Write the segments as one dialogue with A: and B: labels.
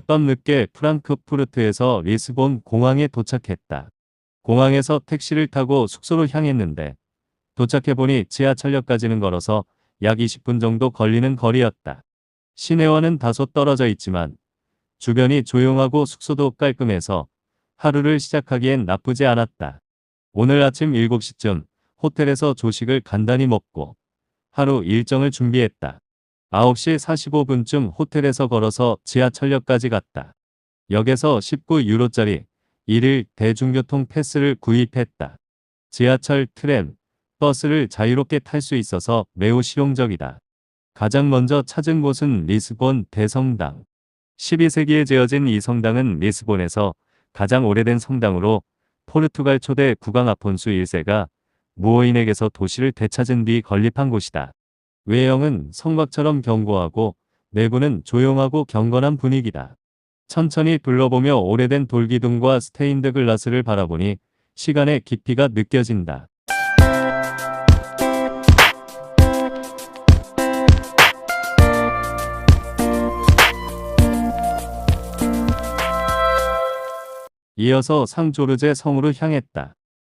A: 어젯밤 늦게 프랑크푸르트에서 리스본 공항에 도착했다. 공항에서 택시를 타고 숙소로 향했는데 도착해보니 지하철역까지는 걸어서 약 20분 정도 걸리는 거리였다. 시내와는 다소 떨어져 있지만 주변이 조용하고 숙소도 깔끔해서 하루를 시작하기엔 나쁘지 않았다. 오늘 아침 7시쯤 호텔에서 조식을 간단히 먹고 하루 일정을 준비했다. 9시 45분쯤 호텔에서 걸어서 지하철역까지 갔다. 역에서 19유로짜리 1일 대중교통 패스를 구입했다. 지하철, 트램, 버스를 자유롭게 탈 수 있어서 매우 실용적이다. 가장 먼저 찾은 곳은 리스본 대성당. 12세기에 지어진 이 성당은 리스본에서 가장 오래된 성당으로 포르투갈 초대 국왕 아폰수 1세가 무어인에게서 도시를 되찾은 뒤 건립한 곳이다. 외형은 성곽처럼 견고하고 내부는 조용하고 경건한 분위기다. 천천히 둘러보며 오래된 돌기둥과 스테인드 글라스를 바라보니 시간의 깊이가 느껴진다. 이어서 상조르제 성으로 향했다.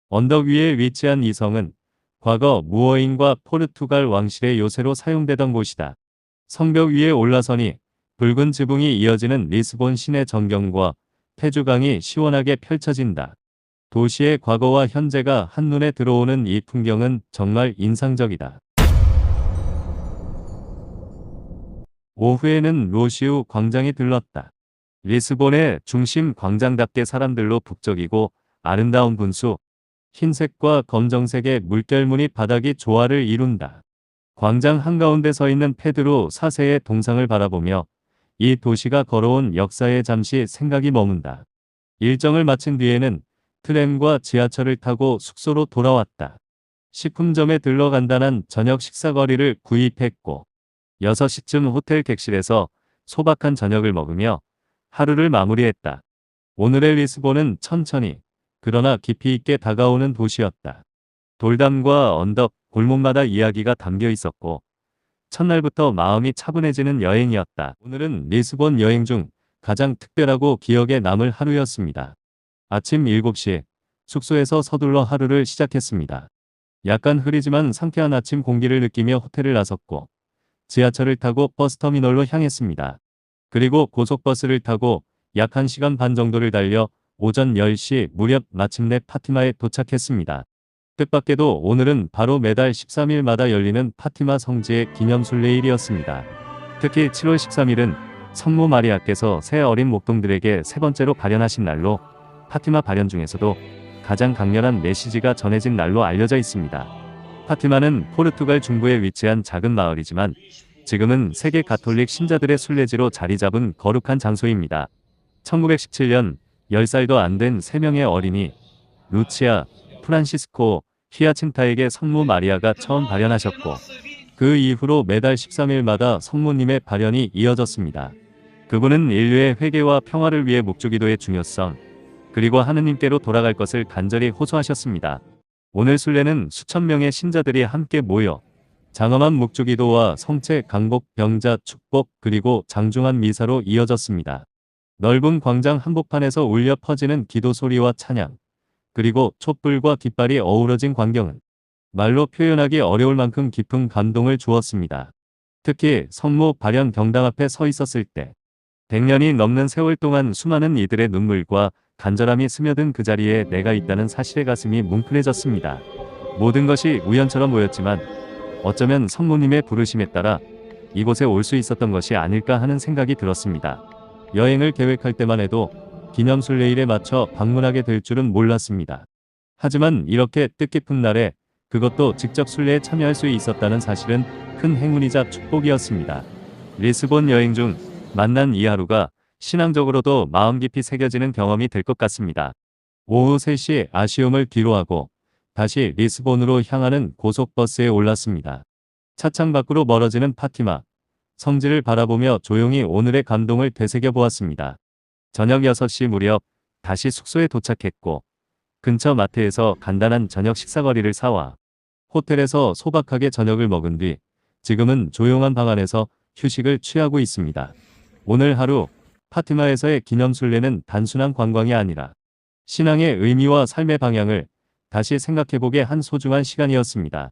A: 언덕 위에 위치한 이 성은 과거 무어인과 포르투갈 왕실의 요새로 사용되던 곳이다. 성벽 위에 올라서니 붉은 지붕이 이어지는 리스본 시내 전경과 테주강이 시원하게 펼쳐진다. 도시의 과거와 현재가 한눈에 들어오는 이 풍경은 정말 인상적이다. 오후에는 로시우 광장에 들렀다. 리스본의 중심 광장답게 사람들로 북적이고 아름다운 분수, 흰색과 검정색의 물결무늬 바닥이 조화를 이룬다. 광장 한가운데 서 있는 페드로 4세의 동상을 바라보며 이 도시가 걸어온 역사에 잠시 생각이 머문다. 일정을 마친 뒤에는 트램과 지하철을 타고 숙소로 돌아왔다. 식품점에 들러 간단한 저녁 식사거리를 구입했고 6시쯤 호텔 객실에서 소박한 저녁을 먹으며 하루를 마무리했다. 오늘의 리스본은 천천히 그러나 깊이 있게 다가오는 도시였다. 돌담과 언덕, 골목마다 이야기가 담겨 있었고 첫날부터 마음이 차분해지는 여행이었다. 오늘은 리스본 여행 중 가장 특별하고 기억에 남을 하루였습니다. 아침 7시 숙소에서 서둘러 하루를 시작했습니다. 약간 흐리지만 상쾌한 아침 공기를 느끼며 호텔을 나섰고 지하철을 타고 버스터미널로 향했습니다. 그리고 고속버스를 타고 약 1시간 반 정도를 달려 오전 10시 무렵 마침내 파티마에 도착했습니다. 뜻밖에도 오늘은 바로 매달 13일마다 열리는 파티마 성지의 기념순례일이었습니다. 특히 7월 13일은 성모 마리아께서 새 어린 목동들에게 세 번째로 발현하신 날로 파티마 발현 중에서도 가장 강렬한 메시지가 전해진 날로 알려져 있습니다. 파티마는 포르투갈 중부에 위치한 작은 마을이지만 지금은 세계 가톨릭 신자들의 순례지로 자리 잡은 거룩한 장소입니다. 1917년 10살도 안 된 3명의 어린이 루치아, 프란시스코, 히아친타에게 성모 마리아가 처음 발현하셨고 그 이후로 매달 13일마다 성모님의 발현이 이어졌습니다. 그분은 인류의 회개와 평화를 위해 묵주기도의 중요성 그리고 하느님께로 돌아갈 것을 간절히 호소하셨습니다. 오늘 순례는 수천 명의 신자들이 함께 모여 장엄한 묵주기도와 성체 강복, 병자, 축복 그리고 장중한 미사로 이어졌습니다. 넓은 광장 한복판에서 울려 퍼지는 기도 소리와 찬양 그리고 촛불과 깃발이 어우러진 광경은 말로 표현하기 어려울 만큼 깊은 감동을 주었습니다. 특히 성모 발현 경당 앞에 서 있었을 때 100년이 넘는 세월 동안 수많은 이들의 눈물과 간절함이 스며든 그 자리에 내가 있다는 사실에 가슴이 뭉클해졌습니다. 모든 것이 우연처럼 보였지만 어쩌면 성모님의 부르심에 따라 이곳에 올 수 있었던 것이 아닐까 하는 생각이 들었습니다. 여행을 계획할 때만 해도 기념순례일에 맞춰 방문하게 될 줄은 몰랐습니다. 하지만 이렇게 뜻깊은 날에 그것도 직접 순례에 참여할 수 있었다는 사실은 큰 행운이자 축복이었습니다. 리스본 여행 중 만난 이 하루가 신앙적으로도 마음 깊이 새겨지는 경험이 될 것 같습니다. 오후 3시 아쉬움을 뒤로하고 다시 리스본으로 향하는 고속버스에 올랐습니다. 차창 밖으로 멀어지는 파티마, 성지를 바라보며 조용히 오늘의 감동을 되새겨 보았습니다. 저녁 6시 무렵 다시 숙소에 도착했고 근처 마트에서 간단한 저녁 식사거리를 사와 호텔에서 소박하게 저녁을 먹은 뒤 지금은 조용한 방 안에서 휴식을 취하고 있습니다. 오늘 하루 파티마에서의 기념순례는 단순한 관광이 아니라 신앙의 의미와 삶의 방향을 다시 생각해보게 한 소중한 시간이었습니다.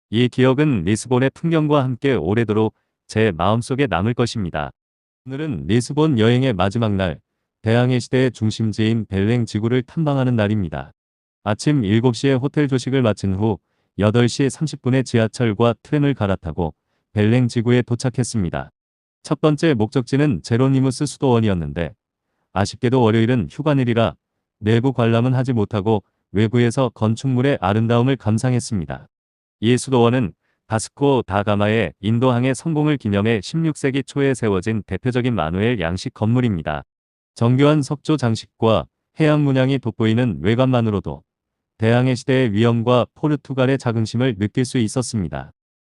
A: 이 기억은 리스본의 풍경과 함께 오래도록 제 마음속에 남을 것입니다. 오늘은 리스본 여행의 마지막 날, 대항해 시대의 중심지인 벨랭 지구를 탐방하는 날입니다. 아침 7시에 호텔 조식을 마친 후 8시 30분에 지하철과 트램을 갈아타고 벨랭 지구에 도착했습니다. 첫 번째 목적지는 제로니무스 수도원이었는데 아쉽게도 월요일은 휴관일이라 내부 관람은 하지 못하고 외부에서 건축물의 아름다움을 감상했습니다. 이 수도원은 바스코 다 가마의 인도항해 성공을 기념해 16세기 초에 세워진 대표적인 마누엘 양식 건물입니다. 정교한 석조 장식과 해양 문양이 돋보이는 외관만으로도 대항해 시대의 위엄과 포르투갈의 자긍심을 느낄 수 있었습니다.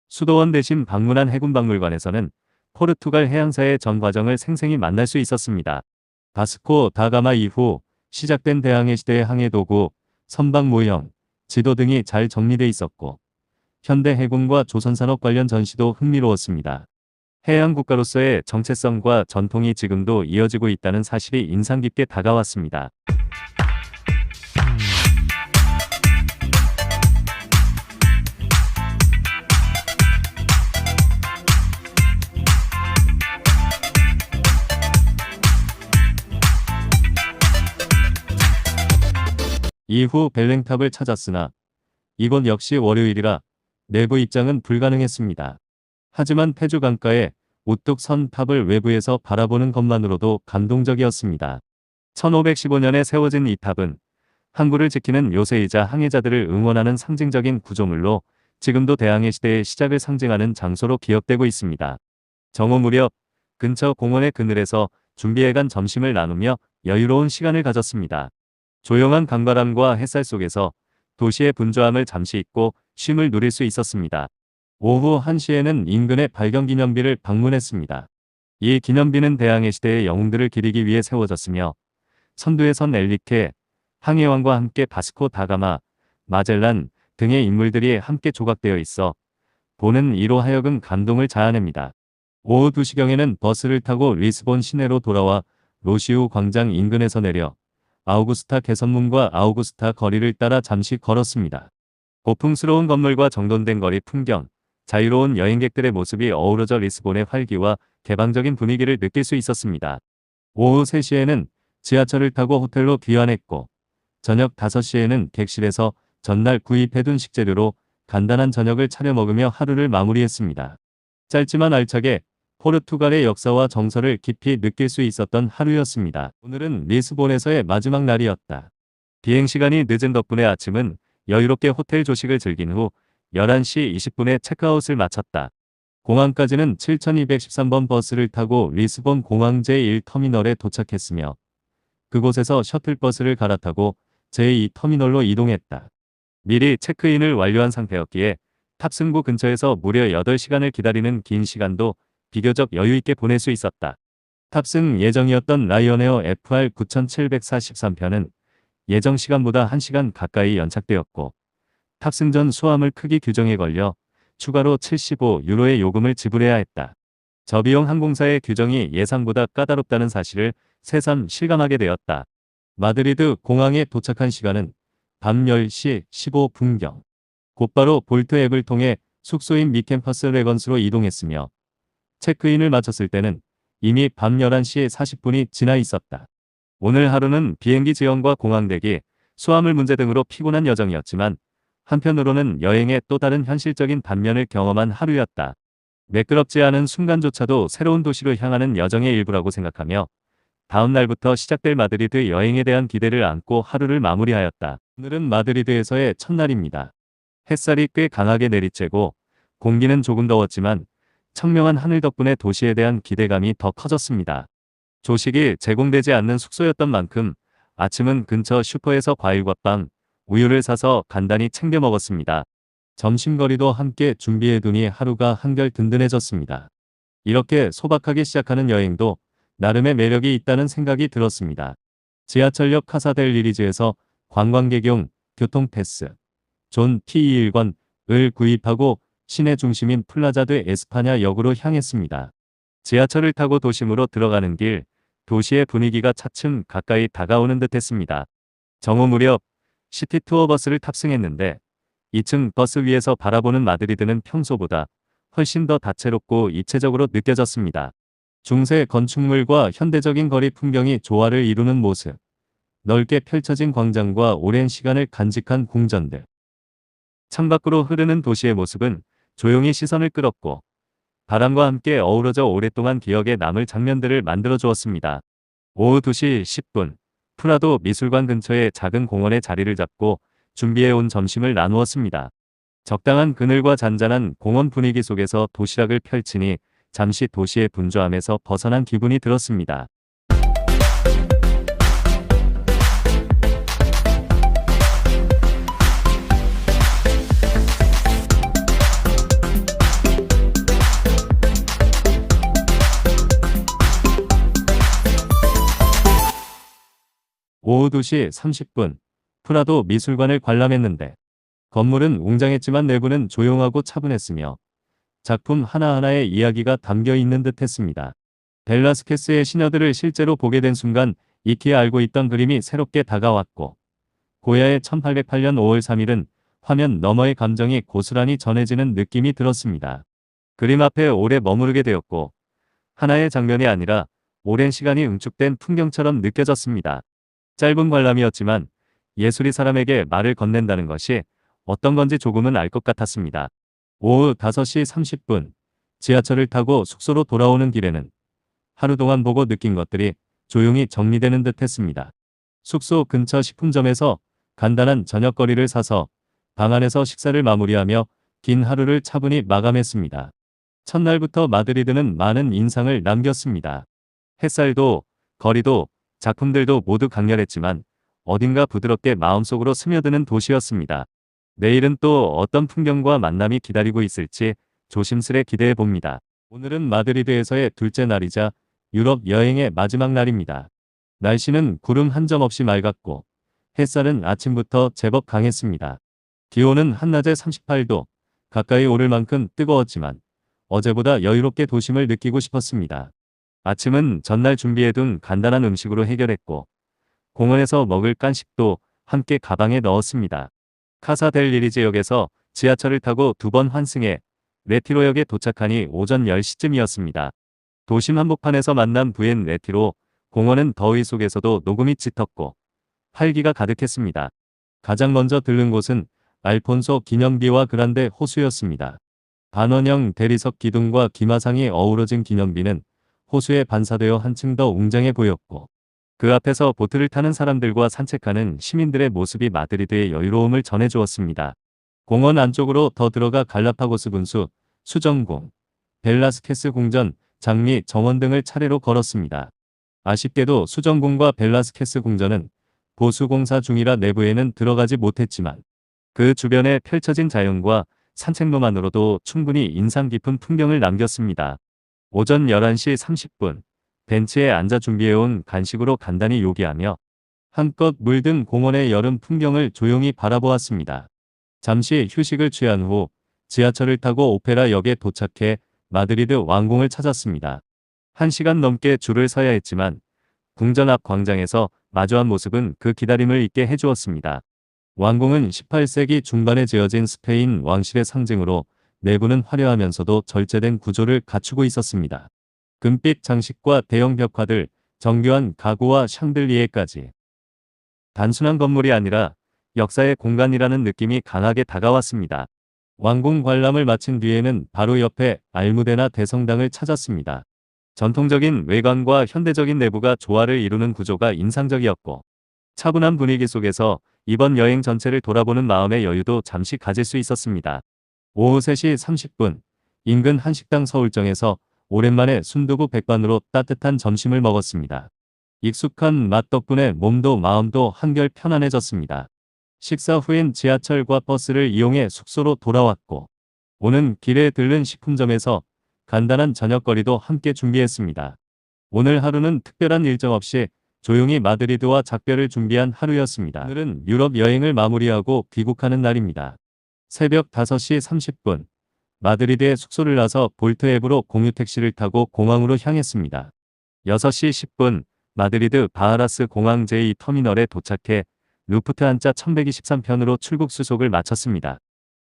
A: 수도원 대신 방문한 해군박물관에서는 포르투갈 해양사의 전 과정을 생생히 만날 수 있었습니다. 바스코 다 가마 이후 시작된 대항해 시대의 항해 도구, 선박 모형, 지도 등이 잘 정리돼 있었고 현대 해군과 조선산업 관련 전시도 흥미로웠습니다. 해양 국가로서의 정체성과 전통이 지금도 이어지고 있다는 사실이 인상 깊게 다가왔습니다. 이후 벨랭탑을 찾았으나 이곳 역시 월요일이라 내부 입장은 불가능했습니다. 하지만 페주 강가의 우뚝 선 탑을 외부에서 바라보는 것만으로도 감동적이었습니다. 1515년에 세워진 이 탑은 항구를 지키는 요새이자 항해자들을 응원하는 상징적인 구조물로 지금도 대항해 시대의 시작을 상징하는 장소로 기억되고 있습니다. 정오 무렵 근처 공원의 그늘에서 준비해간 점심을 나누며 여유로운 시간을 가졌습니다. 조용한 강바람과 햇살 속에서 도시의 분주함을 잠시 잊고 쉼을 누릴 수 있었습니다. 오후 1시에는 인근의 발견기념비를 방문했습니다. 이 기념비는 대항해 시대의 영웅들을 기리기 위해 세워졌으며 선두에 선 엘리케, 항해왕과 함께 바스코 다가마, 마젤란 등의 인물들이 함께 조각되어 있어 보는 이로 하여금 감동을 자아냅니다. 오후 2시경에는 버스를 타고 리스본 시내로 돌아와 로시우 광장 인근에서 내려 아우구스타 개선문과 아우구스타 거리를 따라 잠시 걸었습니다. 고풍스러운 건물과 정돈된 거리 풍경, 자유로운 여행객들의 모습이 어우러져 리스본의 활기와 개방적인 분위기를 느낄 수 있었습니다. 오후 3시에는 지하철을 타고 호텔로 귀환했고 저녁 5시에는 객실에서 전날 구입해둔 식재료로 간단한 저녁을 차려 먹으며 하루를 마무리했습니다. 짧지만 알차게 포르투갈의 역사와 정서를 깊이 느낄 수 있었던 하루였습니다. 오늘은 리스본에서의 마지막 날이었다. 비행시간이 늦은 덕분에 아침은 여유롭게 호텔 조식을 즐긴 후 11시 20분에 체크아웃을 마쳤다. 공항까지는 7213번 버스를 타고 리스본 공항 제1터미널에 도착했으며 그곳에서 셔틀버스를 갈아타고 제2터미널로 이동했다. 미리 체크인을 완료한 상태였기에 탑승구 근처에서 무려 8시간을 기다리는 긴 시간도 비교적 여유있게 보낼 수 있었다. 탑승 예정이었던 라이언에어 FR 9743편은 예정 시간보다 1시간 가까이 연착되었고 탑승 전 수화물 크기 규정에 걸려 추가로 75유로의 요금을 지불해야 했다. 저비용 항공사의 규정이 예상보다 까다롭다는 사실을 새삼 실감하게 되었다. 마드리드 공항에 도착한 시간은 밤 10시 15분경. 곧바로 볼트 앱을 통해 숙소인 미캠퍼스 레건스로 이동했으며 체크인을 마쳤을 때는 이미 밤 11시 40분이 지나 있었다. 오늘 하루는 비행기 지연과 공항 대기, 수화물 문제 등으로 피곤한 여정이었지만 한편으로는 여행의 또 다른 현실적인 단면을 경험한 하루였다. 매끄럽지 않은 순간조차도 새로운 도시로 향하는 여정의 일부라고 생각하며 다음 날부터 시작될 마드리드 여행에 대한 기대를 안고 하루를 마무리하였다. 오늘은 마드리드에서의 첫날입니다. 햇살이 꽤 강하게 내리쬐고 공기는 조금 더웠지만 청명한 하늘 덕분에 도시에 대한 기대감이 더 커졌습니다. 조식이 제공되지 않는 숙소였던 만큼 아침은 근처 슈퍼에서 과일과 빵, 우유를 사서 간단히 챙겨 먹었습니다. 점심거리도 함께 준비해두니 하루가 한결 든든해졌습니다. 이렇게 소박하게 시작하는 여행도 나름의 매력이 있다는 생각이 들었습니다. 지하철역 카사델 리리즈에서 관광객용 교통패스 존 T21권을 구입하고 시내 중심인 플라자 드 에스파냐 역으로 향했습니다. 지하철을 타고 도심으로 들어가는 길, 도시의 분위기가 차츰 가까이 다가오는 듯했습니다. 정오 무렵 시티 투어 버스를 탑승했는데 2층 버스 위에서 바라보는 마드리드는 평소보다 훨씬 더 다채롭고 입체적으로 느껴졌습니다. 중세 건축물과 현대적인 거리 풍경이 조화를 이루는 모습. 넓게 펼쳐진 광장과 오랜 시간을 간직한 궁전들. 창밖으로 흐르는 도시의 모습은 조용히 시선을 끌었고 바람과 함께 어우러져 오랫동안 기억에 남을 장면들을 만들어 주었습니다. 오후 2시 10분, 프라도 미술관 근처의 작은 공원에 자리를 잡고 준비해온 점심을 나누었습니다. 적당한 그늘과 잔잔한 공원 분위기 속에서 도시락을 펼치니 잠시 도시의 분주함에서 벗어난 기분이 들었습니다. 오후 2시 30분, 프라도 미술관을 관람했는데 건물은 웅장했지만 내부는 조용하고 차분했으며 작품 하나하나에 이야기가 담겨 있는 듯했습니다. 벨라스케스의 시녀들을 실제로 보게 된 순간 익히 알고 있던 그림이 새롭게 다가왔고 고야의 1808년 5월 3일은 화면 너머의 감정이 고스란히 전해지는 느낌이 들었습니다. 그림 앞에 오래 머무르게 되었고 하나의 장면이 아니라 오랜 시간이 응축된 풍경처럼 느껴졌습니다. 짧은 관람이었지만 예술이 사람에게 말을 건넨다는 것이 어떤 건지 조금은 알 것 같았습니다. 오후 5시 30분, 지하철을 타고 숙소로 돌아오는 길에는 하루 동안 보고 느낀 것들이 조용히 정리되는 듯 했습니다. 숙소 근처 식품점에서 간단한 저녁거리를 사서 방 안에서 식사를 마무리하며 긴 하루를 차분히 마감했습니다. 첫날부터 마드리드는 많은 인상을 남겼습니다. 햇살도, 거리도, 작품들도 모두 강렬했지만 어딘가 부드럽게 마음속으로 스며드는 도시였습니다. 내일은 또 어떤 풍경과 만남이 기다리고 있을지 조심스레 기대해 봅니다. 오늘은 마드리드에서의 둘째 날이자 유럽 여행의 마지막 날입니다. 날씨는 구름 한 점 없이 맑았고 햇살은 아침부터 제법 강했습니다. 기온은 한낮에 38도 가까이 오를 만큼 뜨거웠지만 어제보다 여유롭게 도심을 느끼고 싶었습니다. 아침은 전날 준비해둔 간단한 음식으로 해결했고 공원에서 먹을 깐식도 함께 가방에 넣었습니다. 카사 델 리리지역에서 지하철을 타고 2번 환승해 레티로역에 도착하니 오전 10시쯤이었습니다. 도심 한복판에서 만난 부엔 레티로 공원은 더위 속에서도 녹음이 짙었고 활기가 가득했습니다. 가장 먼저 들른 곳은 알폰소 기념비와 그란데 호수였습니다. 반원형 대리석 기둥과 기마상이 어우러진 기념비는 호수에 반사되어 한층 더 웅장해 보였고 그 앞에서 보트를 타는 사람들과 산책하는 시민들의 모습이 마드리드의 여유로움을 전해주었습니다. 공원 안쪽으로 더 들어가 갈라파고스 분수, 수정궁, 벨라스케스 궁전, 장미, 정원 등을 차례로 걸었습니다. 아쉽게도 수정궁과 벨라스케스 궁전은 보수공사 중이라 내부에는 들어가지 못했지만 그 주변에 펼쳐진 자연과 산책로만으로도 충분히 인상 깊은 풍경을 남겼습니다. 오전 11시 30분, 벤치에 앉아 준비해온 간식으로 간단히 요기하며 한껏 물든 공원의 여름 풍경을 조용히 바라보았습니다. 잠시 휴식을 취한 후 지하철을 타고 오페라 역에 도착해 마드리드 왕궁을 찾았습니다. 1시간 넘게 줄을 서야 했지만 궁전 앞 광장에서 마주한 모습은 그 기다림을 잊게 해주었습니다. 왕궁은 18세기 중반에 지어진 스페인 왕실의 상징으로 내부는 화려하면서도 절제된 구조를 갖추고 있었습니다. 금빛 장식과 대형 벽화들, 정교한 가구와 샹들리에까지. 단순한 건물이 아니라 역사의 공간이라는 느낌이 강하게 다가왔습니다. 왕궁 관람을 마친 뒤에는 바로 옆에 알무데나 대성당을 찾았습니다. 전통적인 외관과 현대적인 내부가 조화를 이루는 구조가 인상적이었고 차분한 분위기 속에서 이번 여행 전체를 돌아보는 마음의 여유도 잠시 가질 수 있었습니다. 오후 3시 30분, 인근 한식당 서울정에서 오랜만에 순두부 백반으로 따뜻한 점심을 먹었습니다. 익숙한 맛 덕분에 몸도 마음도 한결 편안해졌습니다. 식사 후엔 지하철과 버스를 이용해 숙소로 돌아왔고 오는 길에 들른 식품점에서 간단한 저녁거리도 함께 준비했습니다. 오늘 하루는 특별한 일정 없이 조용히 마드리드와 작별을 준비한 하루였습니다. 오늘은 유럽 여행을 마무리하고 귀국하는 날입니다. 새벽 5시 30분, 마드리드의 숙소를 나서 볼트 앱으로 공유 택시를 타고 공항으로 향했습니다. 6시 10분, 마드리드 바하라스 공항 제2터미널에 도착해 루프트한자 1123편으로 출국 수속을 마쳤습니다.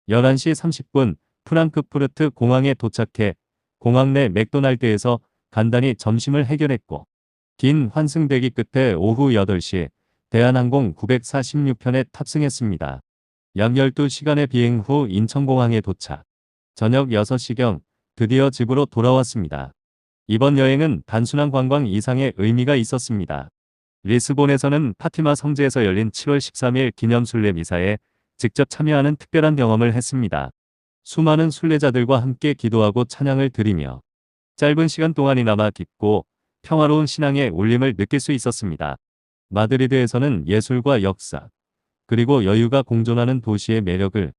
A: 11시 30분 프랑크푸르트 공항에 도착해 공항 내 맥도날드에서 간단히 점심을 해결했고 긴 환승 대기 끝에 오후 8시 대한항공 946편에 탑승했습니다. 약 12시간의 비행 후 인천공항에 도착. 저녁 6시경 드디어 집으로 돌아왔습니다. 이번 여행은 단순한 관광 이상의 의미가 있었습니다. 리스본에서는 파티마 성지에서 열린 7월 13일 기념 순례 미사에 직접 참여하는 특별한 경험을 했습니다. 수많은 순례자들과 함께 기도하고 찬양을 드리며 짧은 시간 동안이나마 깊고 평화로운 신앙의 울림을 느낄 수 있었습니다. 마드리드에서는 예술과 역사, 그리고 여유가 공존하는 도시의 매력을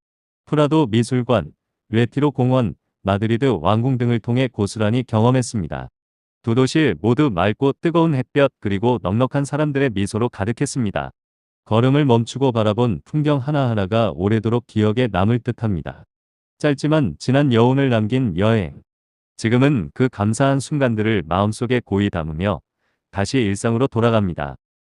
A: 프라도 미술관, 레티로 공원, 마드리드 왕궁 등을 통해 고스란히 경험했습니다. 두 도시 모두 맑고 뜨거운 햇볕 그리고 넉넉한 사람들의 미소로 가득했습니다. 걸음을 멈추고 바라본 풍경 하나하나가 오래도록 기억에 남을 듯합니다. 짧지만 진한 여운을 남긴 여행. 지금은 그 감사한 순간들을 마음속에 고이 담으며 다시 일상으로 돌아갑니다.